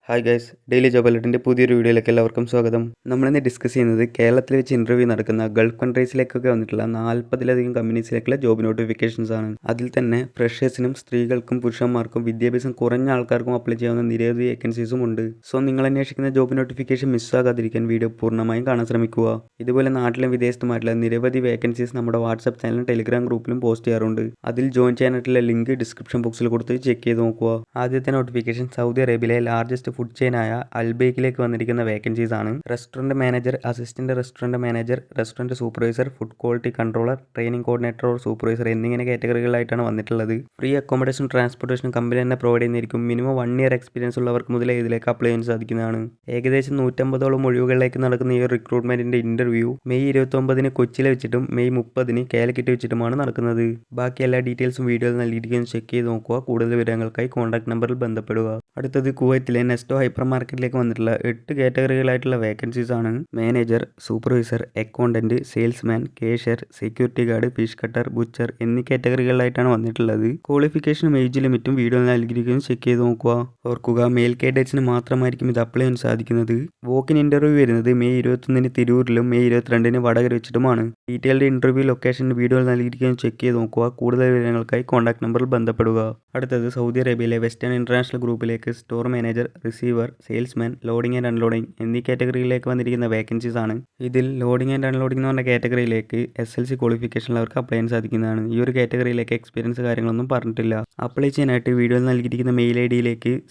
Hi guys, daily job അലർട്ടിൻ്റെ പുതിയൊരു വീഡിയോയിലേക്ക് എല്ലാവർക്കും സ്വാഗതം. നമ്മളിന്ന് ഡിസ്കസ് ചെയ്യുന്നത് കേരളത്തിൽ വെച്ച് ഇൻ്റർവ്യൂ നടക്കുന്ന ഗൾഫ് കൺട്രീസിലേക്കൊക്കെ വന്നിട്ടുള്ള 40-ലധികം കമ്പനീസിലേക്കുള്ള ജോബ് നോട്ടിഫിക്കേഷൻസ് ആണ്. അതിൽ തന്നെ ഫ്രഷേഴ്സിനും സ്ത്രീകൾക്കും പുരുഷന്മാർക്കും വിദ്യാഭ്യാസം കുറഞ്ഞ ആൾക്കാർക്കും അപ്ലൈ ചെയ്യാവുന്ന നിരവധി വേക്കൻസീസും ഉണ്ട്. സോ നിങ്ങൾ അന്വേഷിക്കുന്ന ജോബ് നോട്ടിഫിക്കേഷൻ മിസ്സാകാതിരിക്കാൻ വീഡിയോ പൂർണ്ണമായും കാണാൻ ശ്രമിക്കുക. ഇതുപോലെ നാട്ടിലും വിദേശത്തുമായിട്ടുള്ള നിരവധി വേക്കൻസീസ് നമ്മുടെ വാട്സ്ആപ്പ് ചാനലും ടെലിഗ്രാം ഗ്രൂപ്പിലും പോസ്റ്റ് ചെയ്യാറുണ്ട്. അതിൽ ജോയിൻ ചെയ്യാനായിട്ടുള്ള ലിങ്ക് ഡിസ്ക്രിപ്ഷൻ ബോക്സിൽ കൊടുത്ത് ചെക്ക് ചെയ്ത് നോക്കുക. ആദ്യത്തെ നോട്ടിഫിക്കേഷൻ സൗദി അറേബ്യയിലെ ലാർജസ്റ്റ് ഫുഡ് ചെയിനായ അൽബൈക്കിലേക്ക് വന്നിരിക്കുന്ന വേക്കൻസീസ് ആണ്. Restaurant manager, assistant restaurant manager, restaurant supervisor, food quality controller, training coordinator or supervisor എന്നിങ്ങനെ കാറ്റഗറികളായിട്ടാണ് വന്നിട്ടുള്ളത്. ഫ്രീ അക്കോമഡേഷനും ട്രാൻസ്പോർട്ടേഷനും കമ്പനി തന്നെ പ്രൊവൈഡ് ചെയ്യുന്നതായിരിക്കും. മിനിമം 1 ഇയർ എക്സ്പീരിയൻസ് ഉള്ളവർക്ക് മുതൽ ഇതിലേക്ക് അപ്ലൈ ചെയ്യാൻ സാധിക്കുന്നതാണ്. ഏകദേശം 150ഓളം ഒഴിവുകളിലേക്ക് നടക്കുന്ന ഈ ഒരു റിക്രൂട്ട്മെന്റിന്റെ ഇന്റർവ്യൂ മെയ് 29 കൊച്ചിയിൽ വെച്ചിട്ടും മെയ് 30 കാലിക്കറ്റ് വെച്ചിട്ടുമാണ് നടക്കുന്നത്. ബാക്കി എല്ലാ ഡീറ്റെയിൽസും വീഡിയോയിൽ നൽകിയിരിക്കുന്നത് ചെക്ക് ചെയ്ത് നോക്കുക. കൂടുതൽ വിവരങ്ങൾക്കായി കോൺടാക്ട് നമ്പറിൽ ബന്ധപ്പെടുക. അടുത്തത് കുവൈത്തിലെ നെസ്റ്റോ ഹൈപ്പർ മാർക്കറ്റിലേക്ക് വന്നിട്ടുള്ള 8 കാറ്റഗറികളായിട്ടുള്ള വേക്കൻസീസ് ആണ്. Manager, supervisor, accountant, salesman, cashier, security guard, fish cutter, butcher എന്നീ കാറ്റഗറികളിലായിട്ടാണ് വന്നിട്ടുള്ളത്. ക്വാളിഫിക്കേഷനും ഏജ് ലിമിറ്റും വീഡിയോ നൽകിയിരിക്കുന്നത് ചെക്ക് ചെയ്ത് നോക്കുക. ഓർക്കുക, മെയിൽ കാൻഡിഡേറ്റ്സിന് മാത്രമായിരിക്കും ഇത് അപ്ലൈ ചെയ്യാൻ സാധിക്കുന്നത്. വോക്കിൻ ഇന്റർവ്യൂ വരുന്നത് മെയ് 21 തിരൂരിലും മെയ് 22 വടകര വെച്ചിട്ടുമാണ്. ഡീറ്റെയിൽഡ് ഇന്റർവ്യൂ ലൊക്കേഷൻ വീഡിയോ നൽകിയിരിക്കുന്നത് ചെക്ക് ചെയ്ത് നോക്കുക. കൂടുതൽ വിവരങ്ങൾക്കായി കോൺടാക്ട് നമ്പറിൽ ബന്ധപ്പെടുക. അടുത്തത് സൗദി അറേബ്യയിലെ വെസ്റ്റേൺ ഇന്റർനാഷണൽ ഗ്രൂപ്പിലേക്ക് store manager, receiver, salesman, loading and unloading എന്നീ കാറ്റഗറിയിലേക്ക് വന്നിരിക്കുന്ന വേക്കൻസീസ് ആണ്. ഇതിൽ ലോഡിംഗ് ആൻഡ് അൺലോഡിംഗ് എന്ന് പറഞ്ഞ കാറ്റഗറിയിലേക്ക് SLC ക്വാളിഫിക്കേഷൻ ഉള്ളവർക്ക് അപ്ലൈ ചെയ്യാൻ സാധിക്കുന്നതാണ്. ഈ ഒരു കാറ്റഗറിയിലേക്ക് എക്സ്പീരിയൻസ് കാര്യങ്ങളൊന്നും പറഞ്ഞിട്ടില്ല. അപ്ലൈ ചെയ്യാനായിട്ട് വീഡിയോയിൽ നൽകിയിരിക്കുന്ന മെയിൽ ID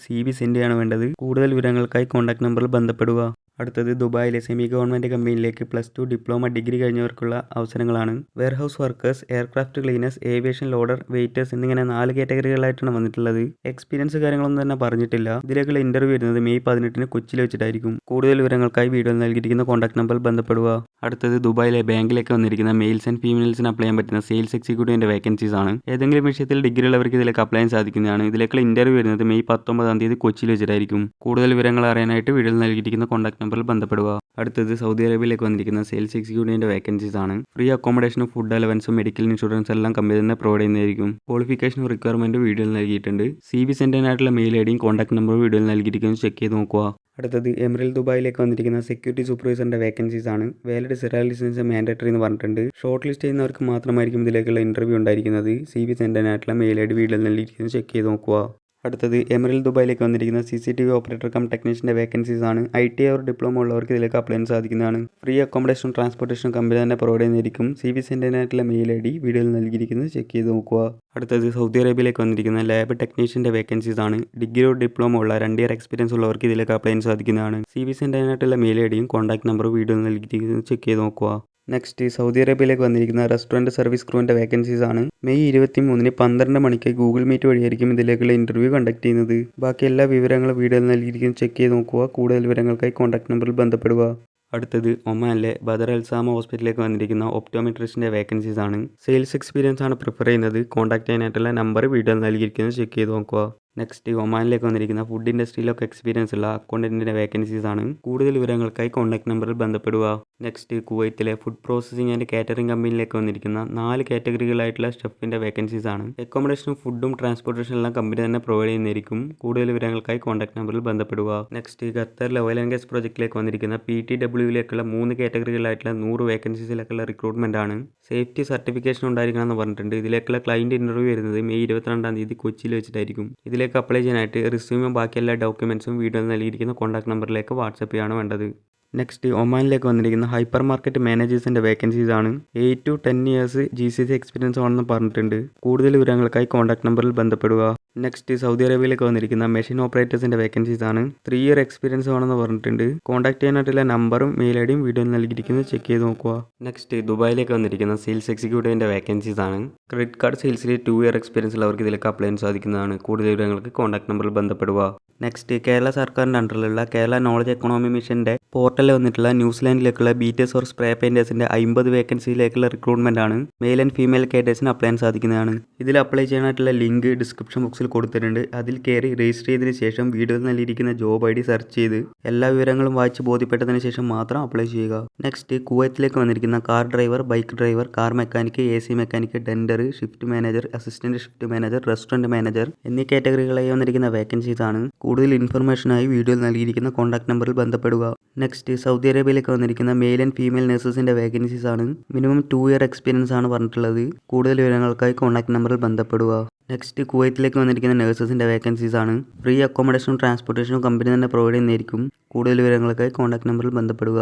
CV സെൻഡ് ചെയ്യാണ് വേണ്ടത്. കൂടുതൽ വിവരങ്ങൾക്കായി കോൺടാക്ട് നമ്പറിൽ ബന്ധപ്പെടുക. അടുത്തത് ദുബായിലെ സെമി ഗവൺമെൻറ് കമ്പനിയിലേക്ക് +2 ഡിപ്ലോമ ഡിഗ്രി കഴിഞ്ഞവർക്കുള്ള അവസരങ്ങളാണ്. Warehouse workers, aircraft cleaners, aviation loader, waiters എന്നിങ്ങനെ 4 കാറ്റഗറികളായിട്ടാണ് വന്നിട്ടുള്ളത്. എക്സ്പീരിയൻസ് കാര്യങ്ങളൊന്നും തന്നെ പറഞ്ഞിട്ടില്ല. ഇതിലേക്കുള്ള ഇന്റർവ്യൂ വരുന്നത് മെയ് 18 കൊച്ചിയിൽ വെച്ചിട്ടായിരിക്കും. കൂടുതൽ വിവരങ്ങൾക്കായി വീഡിയോയിൽ നൽകിയിരിക്കുന്ന കോൺടാക്ട് നമ്പറിൽ ബന്ധപ്പെടുക. അടുത്തത് ദുബായിലെ ബാങ്കിലേക്ക് വന്നിരിക്കുന്ന മെയിൽസ് ആൻഡ് ഫീമെയിൽസിന് അപ്ലൈ ചെയ്യാൻ പറ്റുന്ന സെയിൽസ് എക്സിക്യൂട്ടീവിന്റെ വേക്കൻസീസ് ആണ്. ഏതെങ്കിലും വിഷയത്തിൽ ഡിഗ്രി ഉള്ളവർക്ക് ഇതിലേക്ക് അപ്ലൈ ചെയ്യാൻ സാധിക്കുന്നതാണ്. ഇതിലേക്കുള്ള ഇന്റർവ്യൂ വരുന്നത് മെയ് 19 കൊച്ചിയിൽ വെച്ചിട്ടായിരിക്കും. കൂടുതൽ വിവരങ്ങൾ അറിയാനായിട്ട് വീഡിയോയിൽ നൽകിയിരിക്കുന്ന കോൺടാക്ട് നമ്പറിൽ ബന്ധപ്പെടുക. അടുത്തത് സൗദി അറേബ്യയിലേക്ക് വന്നിരിക്കുന്ന സെയിൽസ് എക്സിക്യൂട്ടീവിന്റെ വേക്കൻസീസ് ആണ്. ഫ്രീ അക്കോമഡേഷനും ഫുഡ് അലവൻസും മെഡിക്കൽ ഇൻഷുറൻസ് എല്ലാം കമ്പനി തന്നെ പ്രൊവൈഡ് ചെയ്യുന്നതായിരിക്കും. ക്വാളിഫിക്കേഷനും റിക്വയർമെന്റും വീഡിയോയിൽ നൽകിയിട്ടുണ്ട്. CV സെൻഡ് ചെയ്യാനായിട്ടുള്ള മെയിൽ IDയും കോൺടാക്ട് നമ്പറും വീഡിയോയിൽ നൽകിയിരിക്കുന്നത് ചെക്ക് ചെയ്ത് നോക്കുക. അടുത്തത് എമിറൽ ദുബായിലേക്ക് വന്നിരിക്കുന്ന സെക്യൂരിറ്റി സൂപ്പർവൈസറിന്റെ വേക്കൻസീസ് ആണ്. വാലിഡ് സിറാൽ ലൈസൻസ് മാൻഡേറ്ററി എന്ന് പറഞ്ഞിട്ടുണ്ട്. ഷോർട്ട് ലിസ്റ്റ് ചെയ്യുന്നവർക്ക് മാത്രമായിരിക്കും ഇതിലേക്കുള്ള ഇന്റർവ്യൂ ഉണ്ടായിരിക്കുന്നത്. CV സെൻഡ് ചെയ്യാനായിട്ടുള്ള മെയിൽ ID വീഡിയോയിൽ നൽകിയിരിക്കുന്നത് ചെക്ക് ചെയ്ത് നോക്കുക. അടുത്തത് എമിറൽ ദുബായിലേക്ക് വന്നിരിക്കുന്ന CCTV ഓപ്പറേറ്റർ കം ടെക്നീഷ്യൻ്റെ വേക്കൻസീസ് ആണ്. ITI ഓർ ഡിപ്ലോമ ഉള്ളവർക്ക് ഇതിലേക്ക് അപ്ലൈ ചെയ്യാൻ സാധിക്കുന്നതാണ്. ഫ്രീ അക്കോമഡേഷനും ട്രാൻസ്പോർട്ടേഷനും കമ്പനി തന്നെ പ്രൊവൈഡ് ചെയ്യുന്നതായിരിക്കും. CV സെൻഡ് ചെയ്യാനായിട്ടുള്ള മെയിൽ ID വീഡിയോയിൽ നൽകിയിരിക്കുന്നത് ചെക്ക് ചെയ്ത് നോക്കുക. അടുത്തത് സൗദി അറേബ്യയിലേക്ക് വന്നിരിക്കുന്ന ലാബ് ടെക്നീഷ്യൻ്റെ വേക്കൻസീസ് ആണ്. ഡിഗ്രി ഓർ ഡിപ്ലോമ ഉള്ള 2 ഇയർ എക്സ്പീരിയൻസ് ഉള്ളവർക്ക് ഇതിലേക്ക് അപ്ലൈ ചെയ്യാൻ സാധിക്കുന്നതാണ്. CV സെൻഡ് ചെയ്യാനായിട്ടുള്ള മെയിൽ IDയും കോൺടാക്ട് നമ്പറും വീഡിയോയിൽ നൽകിയിരിക്കുന്നത് ചെക്ക് ചെയ്ത് നോക്കുക. നെക്സ്റ്റ് സൗദി അറേബ്യയിലേക്ക് വന്നിരിക്കുന്ന റെസ്റ്റോറൻറ്റ് സർവീസ് ക്രൂവിൻ്റെ വേക്കൻസീസ് ആണ്. മെയ് 23 12 മണിക്ക് ഗൂഗിൾ മീറ്റ് വഴിയായിരിക്കും ഇതിലേക്കുള്ള ഇന്റർവ്യൂ കണ്ടക്ട് ചെയ്യുന്നത്. ബാക്കി എല്ലാ വിവരങ്ങളും വീഡിയോയിൽ നൽകിയിരിക്കുന്നത് ചെക്ക് ചെയ്ത് നോക്കുക. കൂടുതൽ വിവരങ്ങൾക്കായി കോൺടാക്ട് നമ്പറിൽ ബന്ധപ്പെടുക. അടുത്തത് ഒമാനിലെ ബദർ അൽസാമ ഹോസ്പിറ്റലിലേക്ക് വന്നിരിക്കുന്ന ഒപ്റ്റോമെട്രിസ്റ്റിൻ്റെ വേക്കൻസീസ് ആണ്. സെയിൽസ് എക്സ്പീരിയൻസ് ആണ് പ്രിഫർ ചെയ്യുന്നത്. കോൺടാക്ട് ചെയ്യാനായിട്ടുള്ള നമ്പർ വീഡിയോയിൽ നൽകിയിരിക്കുന്നത് ചെക്ക് ചെയ്ത് നോക്കുക. നെക്സ്റ്റ് ഒമാനിലേക്ക് വന്നിരിക്കുന്ന ഫുഡ് ഇൻഡസ്ട്രിയിലൊക്കെ എക്സ്പീരിയൻസ് ഉള്ള അക്കൗണ്ടന്റിന്റെ വേക്കൻസീസ് ആണ്. കൂടുതൽ വിവരങ്ങൾക്കായി കോൺടാക്ട് നമ്പറിൽ ബന്ധപ്പെടുക. നെക്സ്റ്റ് കുവൈത്തിലെ ഫുഡ് പ്രോസസ്സിംഗ് ആൻഡ് കാറ്ററിംഗ് കമ്പനിയിലേക്ക് വന്നിരിക്കുന്ന 4 കാറ്റഗറികളായിട്ടുള്ള സ്റ്റഫിന്റെ വേക്കൻസീസ് ആണ്. അക്കോമഡേഷനും ഫുഡും ട്രാൻസ്പോർട്ടേഷനും എല്ലാം കമ്പനി തന്നെ പ്രൊവൈഡ് ചെയ്യുന്നതായിരിക്കും. കൂടുതൽ വിവരങ്ങൾക്കായി കോൺടാക്ട് നമ്പറിൽ ബന്ധപ്പെടുക. നെക്സ്റ്റ് ഖത്തറിലെ ഓയിൽ ആൻഡ് ഗ്യാസ് പ്രോജക്റ്റിലേക്ക് വന്നിരിക്കുന്ന PTWയിലേക്കുള്ള 3 കാറ്റഗറികളായിട്ടുള്ള 100 വേക്കൻസീസിലേക്കുള്ള റിക്രൂട്ട്മെന്റ് ആണ്. സേഫ്റ്റി സർട്ടിഫിക്കേഷൻ ഉണ്ടായിരിക്കണം എന്ന് പറഞ്ഞിട്ടുണ്ട്. ഇതിലേക്കുള്ള ക്ലയന്റ് ഇന്റർവ്യൂ വരുന്നത് മെയ് 22 കൊച്ചിയിൽ വെച്ചിട്ടായിരിക്കും. ഇതിലേക്ക് അപ്ലൈ ചെയ്യാനായിട്ട് റിസ്യൂമും ബാക്കി എല്ലാ ഡോക്യുമെന്റ്സും വീഡിയോയിൽ നൽകിയിരിക്കുന്ന കോൺടാക്ട് നമ്പറിലേക്ക് വാട്സ്ആപ്പ് ചെയ്യാണ് വേണ്ടത്. നെക്സ്റ്റ് ഒമാനിലേക്ക് വന്നിരിക്കുന്ന ഹൈപ്പർ മാർക്കറ്റ് മാനേജേഴ്സിന്റെ വേക്കൻസീസ് ആണ്. 8 to 10 ഇയേഴ്സ് GCC എക്സ്പീരിയൻസ് ആണെന്ന് പറഞ്ഞിട്ടുണ്ട്. കൂടുതൽ വിവരങ്ങൾക്കായി കോൺടാക്ട് നമ്പറിൽ ബന്ധപ്പെടുക. നെക്സ്റ്റ് സൗദി അറേബ്യയിലേക്ക് വന്നിരിക്കുന്ന മെഷീൻ ഓപ്പറേറ്റേഴ്സിന്റെ വേക്കൻസീസ് ആണ്. 3 ഇയർ എക്സ്പീരിയൻസ് ആണെന്ന് പറഞ്ഞിട്ടുണ്ട്. കോൺടാക്ട് ചെയ്യാനായിട്ടുള്ള നമ്പറും മെയിൽ IDയും വീഡിയോയിൽ നൽകിയിരിക്കുന്നത് ചെക്ക് ചെയ്ത് നോക്കുക. നെക്സ്റ്റ് ദുബായിലേക്ക് വന്നിരിക്കുന്ന സെയിൽസ് എക്സിക്യൂട്ടീവിന്റെ വേക്കൻസീസ് ആണ്. ക്രെഡിറ്റ് കാർഡ് സെയിൽസിൽ 2 ഇയർ എക്സ്പീരിയൻസ് ഉള്ളവർക്ക് ഇതിലേക്ക് അപ്ലൈ ചെയ്യാൻ സാധിക്കുന്നതാണ്. കൂടുതൽ വിവരങ്ങൾക്ക് കോൺടാക്ട് നമ്പറിൽ ബന്ധപ്പെടുക. നെക്സ്റ്റ് കേരള സർക്കാരിൻ്റെ അണ്ടറിലുള്ള കേരള നോളജ് എക്കണോമി മിഷന്റെ പോർട്ടലിൽ വന്നിട്ടുള്ള ന്യൂസിലാൻഡിലേക്കുള്ള ബീറ്റേഴ്സ് ഓർ സ്പ്രേ പെയിന്റേഴ്സിന്റെ 50 വേക്കൻസിയിലേക്കുള്ള റിക്രൂട്ട്മെന്റ് ആണ്. മെയിൽ ആൻഡ് ഫീമെയിൽ കാൻഡിഡേറ്റ്സിന് അപ്ലൈ ചെയ്യാൻ സാധിക്കുന്നതാണ്. ഇതിൽ അപ്ലൈ ചെയ്യാനായിട്ടുള്ള ലിങ്ക് ഡിസ്ക്രിപ്ഷൻ ബോക്സിൽ ബോക്സിൽ കൊടുത്തിട്ടുണ്ട്. അതിൽ കയറി രജിസ്റ്റർ ചെയ്തതിന് ശേഷം വീഡിയോയിൽ നൽകിയിരിക്കുന്ന ജോബ് ID സെർച്ച് ചെയ്ത് എല്ലാ വിവരങ്ങളും വായിച്ച് ബോധ്യപ്പെട്ടതിന് ശേഷം മാത്രം അപ്ലൈ ചെയ്യുക. നെക്സ്റ്റ് കുവൈത്തിലേക്ക് വന്നിരിക്കുന്ന car driver, bike driver, car mechanic, AC mechanic, ഡെൻഡർ, shift manager, assistant shift manager, restaurant manager എന്നീ കാറ്റഗറികളായി വന്നിരിക്കുന്ന വേക്കൻസീസ് ആണ്. കൂടുതൽ ഇൻഫർമേഷനായി വീഡിയോയിൽ നൽകിയിരിക്കുന്ന കോൺടാക്ട് നമ്പറിൽ ബന്ധപ്പെടുക. നെക്സ്റ്റ് സൗദി അറേബ്യയിലേക്ക് വന്നിരിക്കുന്ന മെയിൽ ആൻഡ് ഫീമെയിൽ നഴ്സസിന്റെ വേക്കൻസീസ് ആണ്. മിനിമം 2 ഇയർ എക്സ്പീരിയൻസ് ആണ് പറഞ്ഞിട്ടുള്ളത്. കൂടുതൽ വിവരങ്ങൾക്കായി കോൺടാക്ട് നമ്പറിൽ ബന്ധപ്പെടുക. നെക്സ്റ്റ് കുവൈത്തിലേക്ക് വന്നിരിക്കുന്ന നഴ്സസിന്റെ വേക്കൻസീസ് ആണ്. ഫ്രീ അക്കോമഡേഷനും ട്രാൻസ്പോർട്ടേഷനും കമ്പനി തന്നെ പ്രൊവൈഡ് ചെയ്യുന്നതായിരിക്കും. കൂടുതൽ വിവരങ്ങൾക്കായി കോൺടാക്ട് നമ്പറിൽ ബന്ധപ്പെടുക.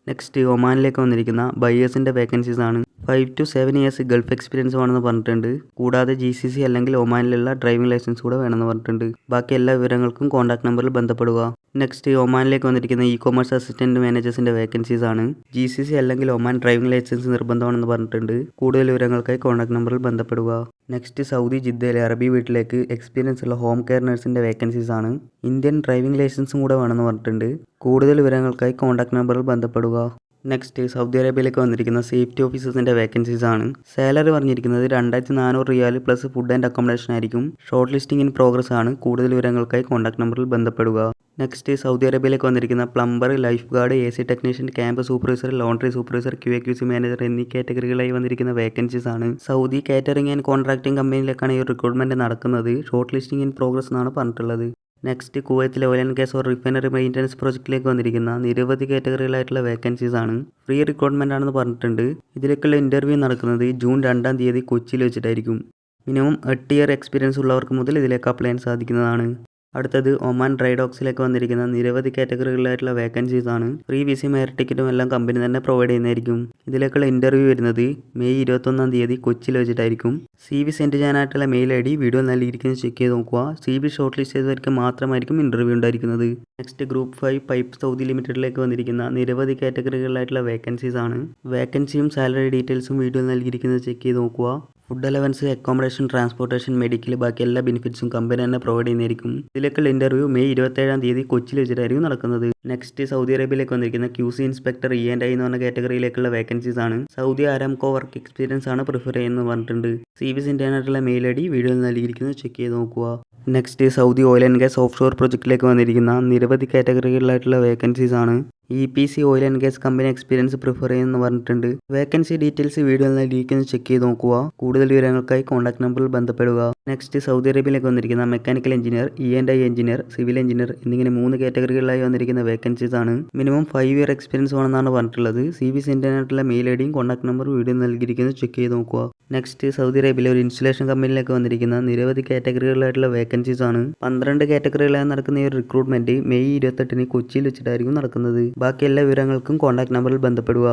നെക്സ്റ്റ് ഒമാനിലേക്ക് വന്നിരിക്കുന്ന ബയേഴ്സിന്റെ വേക്കൻസീസ് ആണ്. 5 to 7 ഇയേഴ്സ് ഗൾഫ് എക്സ്പീരിയൻസ് വേണമെന്ന് പറഞ്ഞിട്ടുണ്ട്. കൂടാതെ GCC അല്ലെങ്കിൽ ഒമാനിലുള്ള ഡ്രൈവിംഗ് ലൈസൻസ് കൂടെ വേണമെന്ന് പറഞ്ഞിട്ടുണ്ട്. ബാക്കി എല്ലാ വിവരങ്ങൾക്കും കോൺടാക്ട് നമ്പറിൽ ബന്ധപ്പെടുക. നെക്സ്റ്റ് ഒമാനിലേക്ക് വന്നിരിക്കുന്ന ഇ-കൊമേഴ്സ് അസിസ്റ്റന്റ് മാനേജേഴ്സിന്റെ വേക്കൻസീസ് ആണ്. GCC അല്ലെങ്കിൽ ഒമാൻ ഡ്രൈവിംഗ് ലൈസൻസ് നിർബന്ധമാണെന്ന് പറഞ്ഞിട്ടുണ്ട്. കൂടുതൽ വിവരങ്ങൾക്കായി കോൺടാക്ട് നമ്പറിൽ ബന്ധപ്പെടുക. നെക്സ്റ്റ് സൗദി ജിദ്ദയിലെ അറബി വീട്ടിലേക്ക് എക്സ്പീരിയൻസ് ഉള്ള ഹോം കെയർ നഴ്സിന്റെ വേക്കൻസീസ് ആണ്. ഇന്ത്യൻ ഡ്രൈവിംഗ് ലൈസൻസും കൂടെ വേണമെന്ന് പറഞ്ഞിട്ടുണ്ട്. കൂടുതൽ വിവരങ്ങൾക്കായി കോൺടാക്ട് നമ്പറിൽ ബന്ധപ്പെടുക. നെക്സ്റ്റ് സൗദി അറേബ്യയിലേക്ക് വന്നിരിക്കുന്ന സേഫ്റ്റി ഓഫീസേഴ്സിന്റെ വേക്കൻസീസ് ആണ്. സാലറി പറഞ്ഞിരിക്കുന്നത് 2400 റിയാൽ പ്ലസ് ഫുഡ് ആൻഡ് അക്കോമഡേഷൻ ആയിരിക്കും. ഷോർട്ട് ലിസ്റ്റിംഗ് ഇൻ പ്രോഗ്രസ് ആണ്. കൂടുതൽ വിവരങ്ങൾക്കായി കോൺടാക്ട് നമ്പറിൽ ബന്ധപ്പെടുക. നെക്സ്റ്റ് സൗദി അറേബ്യയിലേക്ക് വന്നിരിക്കുന്ന plumber, lifeguard, AC technician, camp supervisor, laundry supervisor, QA/QC manager എന്നീ കാറ്റഗറികളായി വന്നിരിക്കുന്ന വേക്കൻസീസ് ആണ്. സൗദി കാറ്ററിംഗ് ആൻഡ് കോൺട്രാക്ടിംഗ് കമ്പനിയിലേക്കാണ് ഈ റിക്രൂട്ട്മെന്റ് നടക്കുന്നത്. ഷോർട്ട് ലിസ്റ്റിംഗ് ഇൻ പ്രോഗ്രസ് എന്നാണ് പറഞ്ഞിട്ടുള്ളത്. നെക്സ്റ്റ് കുവൈത്തിലെ oil and gas or refinery maintenance പ്രോജക്റ്റിലേക്ക് വന്നിരിക്കുന്ന നിരവധി കാറ്റഗറികളായിട്ടുള്ള വേക്കൻസീസ് ആണ്. ഫ്രീ റിക്രൂട്ട്മെന്റ് ആണെന്ന് പറഞ്ഞിട്ടുണ്ട്. ഇതിലേക്കുള്ള ഇന്റർവ്യൂ നടക്കുന്നത് ജൂൺ 2-ാം തീയതി കൊച്ചിയിൽ വെച്ചിട്ടായിരിക്കും. മിനിമം 8 ഇയർ എക്സ്പീരിയൻസ് ഉള്ളവർക്ക് മുതൽ ഇതിലേക്ക് അപ്ലൈ ചെയ്യാൻ സാധിക്കുന്നതാണ്. അടുത്തത് ഒമാൻ ഡ്രൈ ഡോക്സിലേക്ക് വന്നിരിക്കുന്ന നിരവധി കാറ്റഗറികളായിട്ടുള്ള വേക്കൻസീസ് ആണ്. ഫ്രീ വിസയും എയർ ടിക്കറ്റും എല്ലാം കമ്പനി തന്നെ പ്രൊവൈഡ് ചെയ്യുന്നതായിരിക്കും. ഇതിലേക്കുള്ള ഇന്റർവ്യൂ വരുന്നത് മെയ് 21-ാം തീയതി കൊച്ചിയിൽ വെച്ചിട്ടായിരിക്കും. CV സെൻഡ് ചെയ്യാനായിട്ടുള്ള മെയിൽ ID വീഡിയോ നൽകിയിരിക്കുന്നത് ചെക്ക് ചെയ്ത് നോക്കുക. CV ഷോർട്ട് ലിസ്റ്റ് ചെയ്തവർക്ക് മാത്രമായിരിക്കും ഇന്റർവ്യൂ ഉണ്ടായിരിക്കുന്നത്. നെക്സ്റ്റ് ഗ്രൂപ്പ് 5 പൈപ്പ് സൗദി ലിമിറ്റഡിലേക്ക് വന്നിരിക്കുന്ന നിരവധി കാറ്റഗറികളായിട്ടുള്ള വേക്കൻസീസ് ആണ്. വേക്കൻസിയും സാലറി ഡീറ്റെയിൽസും വീഡിയോ നൽകിയിരിക്കുന്നത് ചെക്ക് ചെയ്ത് നോക്കുക. Food allowance, accommodation, transportation, medical ബാക്കി എല്ലാ ബെനിഫിറ്റ്സും കമ്പനി തന്നെ പ്രൊവൈഡ് ചെയ്യുന്നതായിരിക്കും. ഇതിലേക്കുള്ള ഇന്റർവ്യൂ മെയ് 27-ാം തീയതി കൊച്ചിയിൽ വെച്ചിട്ടായിരിക്കും നടക്കുന്നത്. നെക്സ്റ്റ് സൗദി അറേബ്യയിലേക്ക് വന്നിരിക്കുന്ന QC ഇൻസ്പെക്ടർ E&I എന്ന് പറഞ്ഞ കാറ്റഗറിയിലേക്കുള്ള വേക്കൻസീസ് ആണ്. സൗദി ആരാംകോ വർക്ക് എക്സ്പീരിയൻസ് ആണ് പ്രിഫർ ചെയ്യുന്നത് പറഞ്ഞിട്ടുണ്ട്. CV സെൻഡ് ചെയ്യാനായിട്ടുള്ള മെയിൽ ID വീഡിയോയിൽ നൽകിയിരിക്കുന്നത് ചെക്ക് ചെയ്ത് നോക്കുക. Next Saudi oil and gas offshore പ്രൊജക്റ്റിലേക്ക് വന്നിരിക്കുന്ന നിരവധി കാറ്റഗറികളിലായിട്ടുള്ള വേക്കൻസീസ് ആണ്. EPC oil and gas company experience prefer ചെയ്യുമെന്ന് പറഞ്ഞിട്ടുണ്ട്. വേക്കൻസി ഡീറ്റെയിൽസ് വീഡിയോയിൽ നൽകിയിരിക്കുന്നത് ചെക്ക് ചെയ്ത് നോക്കുക. കൂടുതൽ വിവരങ്ങൾക്കായി കോൺടാക്ട് നമ്പറിൽ ബന്ധപ്പെടുക. നെക്സ്റ്റ് സൗദി അറേബ്യയിലേക്ക് വന്നിരിക്കുന്ന mechanical engineer, E&I engineer, civil engineer എന്നിങ്ങനെ 3 കാറ്റഗറികളിലായി വന്നിരിക്കുന്ന വേക്കൻസീസ് ആണ്. മിനിമം 5 ഇയർ എക്സ്പീരിയൻസ് വേണമെന്നാണ് പറഞ്ഞിട്ടുള്ളത്. CV സെൻഡ് ചെയ്യാനായിട്ടുള്ള മെയിൽ IDയും കോൺടാക്ട് നമ്പറും വീഡിയോ നൽകിയിരിക്കുന്നത് ചെക്ക് ചെയ്ത് നോക്കുക. നെക്സ്റ്റ് സൗദി അറേബ്യയിലെ ഒരു ഇൻസ്റ്റലേഷൻ കമ്പനിയിലേക്ക് വന്നിരിക്കുന്ന നിരവധി കാറ്റഗറികളായിട്ടുള്ള വേക്കൻസീസ് ആണ്. 12 കാറ്റഗറികളായി നടക്കുന്ന ഈ ഒരു റിക്രൂട്ട്മെന്റ് മെയ് 28-ന് കൊച്ചിയിൽ വെച്ചിട്ടായിരിക്കും നടക്കുന്നത്. ബാക്കി എല്ലാ വിവരങ്ങൾക്കും കോൺടാക്ട് നമ്പറിൽ ബന്ധപ്പെടുക.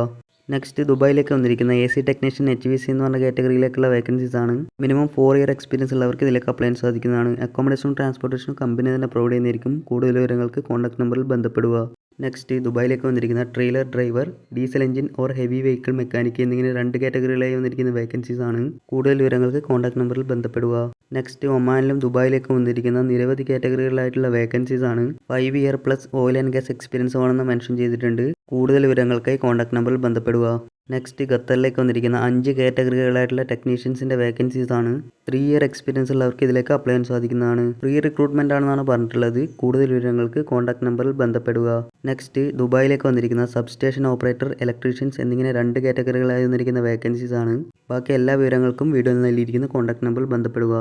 നെക്സ്റ്റ് ദുബായിലേക്ക് വന്നിരിക്കുന്ന AC ടെക്നീഷ്യൻ HVC എന്ന് പറഞ്ഞ കാറ്റഗറിയിലേക്കുള്ള വേക്കൻസീസ് ആണ്. മിനിമം 4 ഇയർ എക്സ്പീരിയൻസ് ഉള്ളവർക്ക് ഇതിലേക്ക് അപ്ലൈ ചെയ്യാൻ സാധിക്കുന്നതാണ്. അക്കോമഡേഷനും ട്രാൻസ്പോർട്ടേഷനും കമ്പനി തന്നെ പ്രൊവൈഡ് ചെയ്യുന്നതായിരിക്കും. കൂടുതൽ വിവരങ്ങൾക്ക് കോൺടാക്ട് നമ്പറിൽ ബന്ധപ്പെടുക. നെക്സ്റ്റ് ദുബായിലേക്ക് വന്നിരിക്കുന്ന trailer driver, diesel engine or heavy vehicle mechanic എന്നിങ്ങനെ 2 കാറ്റഗറികളായി വന്നിരിക്കുന്ന വേക്കൻസീസ് ആണ്. കൂടുതൽ വിവരങ്ങൾക്ക് കോൺടാക്ട് നമ്പറിൽ ബന്ധപ്പെടുക. നെക്സ്റ്റ് ഒമാനിലും ദുബായിലേക്കും വന്നിരിക്കുന്ന നിരവധി കാറ്റഗറികളായിട്ടുള്ള വേക്കൻസീസ് ആണ്. 5 year plus oil and gas experience വേണമെന്ന് മെൻഷൻ ചെയ്തിട്ടുണ്ട്. കൂടുതൽ വിവരങ്ങൾക്കായി കോൺടാക്ട് നമ്പറിൽ ബന്ധപ്പെടുക. നെക്സ്റ്റ് ഖത്തറിലേക്ക് വന്നിരിക്കുന്ന 5 കാറ്റഗറികളായിട്ടുള്ള ടെക്നീഷ്യൻസിന്റെ വേക്കൻസീസ് ആണ്. 3 ഇയർ എക്സ്പീരിയൻസ് ഉള്ളവർക്ക് ഇതിലേക്ക് അപ്ലൈ ചെയ്യാൻ സാധിക്കുന്നതാണ്. ഫ്രീ റിക്രൂട്ട്മെന്റ് ആണെന്നാണ് പറഞ്ഞിട്ടുള്ളത്. കൂടുതൽ വിവരങ്ങൾക്ക് കോൺടാക്ട് നമ്പറിൽ ബന്ധപ്പെടുക. നെക്സ്റ്റ് ദുബായിലേക്ക് വന്നിരിക്കുന്ന സബ്സ്റ്റേഷൻ ഓപ്പറേറ്റർ, ഇലക്ട്രീഷ്യൻസ് എന്നിങ്ങനെ 2 കാറ്റഗറികളായി വന്നിരിക്കുന്ന വേക്കൻസീസ് ആണ്. ബാക്കി എല്ലാ വിവരങ്ങൾക്കും വീഡിയോയിൽ നൽകിയിരിക്കുന്ന കോൺടാക്ട് നമ്പറിൽ ബന്ധപ്പെടുക.